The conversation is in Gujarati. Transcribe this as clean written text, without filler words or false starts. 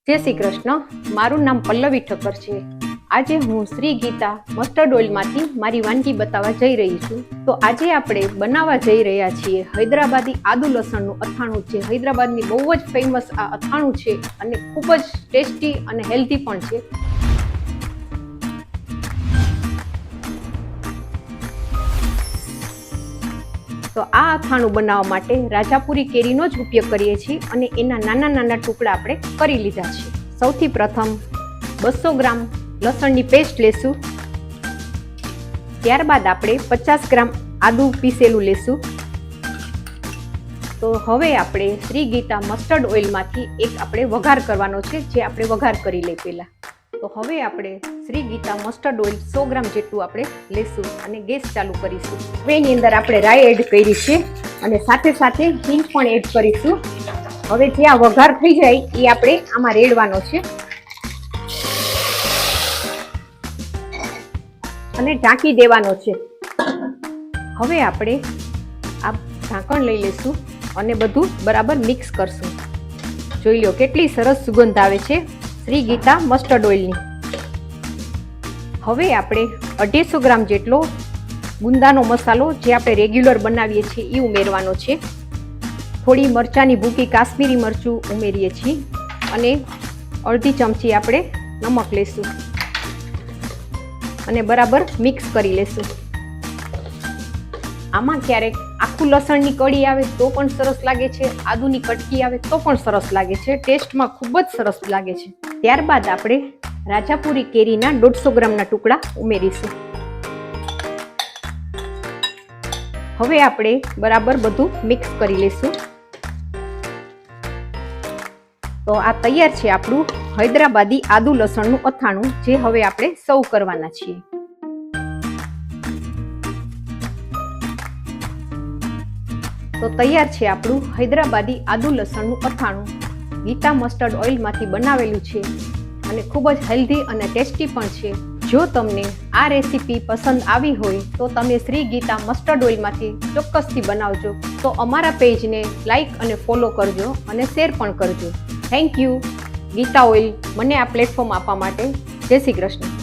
જય શ્રી કૃષ્ણ. મારું નામ પલ્લવી ઠક્કર છે. આજે હું શ્રી ગીતા મસ્ટર્ડ ઓઇલમાંથી મારી વાનગી બતાવવા જઈ રહી છું. તો આજે આપણે બનાવવા જઈ રહ્યા છીએ હૈદરાબાદી આદુ લસણનું અથાણું છે. હૈદરાબાદની બહુ જ ફેમસ આ અથાણું છે અને ખૂબ જ ટેસ્ટી અને હેલ્ધી પણ છે. તો આ અથાણું બનાવવા માટે રાજાપુરી કેરીનો જ ઉપયોગ કરીએ છીએ અને એના નાના નાના ટુકડા આપણે કરી લીધા છે. સૌથી પ્રથમ 200 ગ્રામ લસણની પેસ્ટ લેશું. ત્યારબાદ આપણે 50 ગ્રામ આદુ પીસેલું લેશું. તો હવે આપણે શ્રી ગીતા મસ્ટર્ડ ઓઇલમાંથી એક આપણે વઘાર કરવાનો છે, જે આપણે વઘાર કરી લઈએ પહેલા. તો હવે આપણે શ્રી ગીતા મસ્ટર્ડ ઓઇલ 100 ગ્રામ જેટલું આપણે લેશું અને ગેસ ચાલુ કરીશું. એની અંદર આપણે રાઈ એડ કરી છે અને સાથે સાથે હિંગ પણ એડ કરીશું. હવે જે આ વઘાર થઈ જાય એ આપણે આમાં રેડવાનો છે અને ઢાંકી દેવાનો છે. હવે આપણે આ ઢાંકણ લઈ લઈશું અને બધું બરાબર મિક્સ કરશું. જોઈ લો કેટલી સરસ સુગંધ આવે છે શ્રી ગીતા મસ્ટર્ડ ઓઇલની. હવે આપણે 250 ગ્રામ જેટલો ગુંદાનો મસાલો, જે આપણે રેગ્યુલર બનાવીએ છીએ, એ ઉમેરવાનો છે. થોડી મરચાંની ભૂકી કાશ્મીરી મરચું ઉમેરીએ છીએ અને અડધી ચમચી આપણે નમક લેશું અને બરાબર મિક્સ કરી લેશું. આમાં ક્યારેક આખું લસણની કળી આવે તો પણ સરસ લાગે છે, આદુની કટકી આવે તો પણ સરસ લાગે છે. ટેસ્ટમાં ખૂબ જ સરસ લાગે છે. ત્યારબાદ આપણે રાજાપુરી કેરીના 150 ગ્રામના ટુકડા ઉમેરીશું. હવે આપણે બરાબર બધું મિક્સ કરી લઈશું. તો આ તૈયાર છે આપણું હૈદરાબાદી આદુ લસણનું અથાણું, જે હવે આપણે સર્વ કરવાના છીએ. તો તૈયાર છે આપણું હૈદરાબાદી આદુ લસણનું અથાણું. ગીતા મસ્ટર્ડ ઓઇલમાંથી બનાવેલું છે અને ખૂબ જ હેલ્ધી અને ટેસ્ટી પણ છે. જો તમને આ રેસીપી પસંદ આવી હોય તો તમે શ્રી ગીતા મસ્ટર્ડ ઓઇલમાંથી ચોક્કસથી બનાવજો. તો અમારા પેજને લાઈક અને ફોલો કરજો અને શેર પણ કરજો. થેન્ક યુ ગીતા ઓઇલ, મને આ પ્લેટફોર્મ આપવા માટે. જય શ્રી કૃષ્ણ.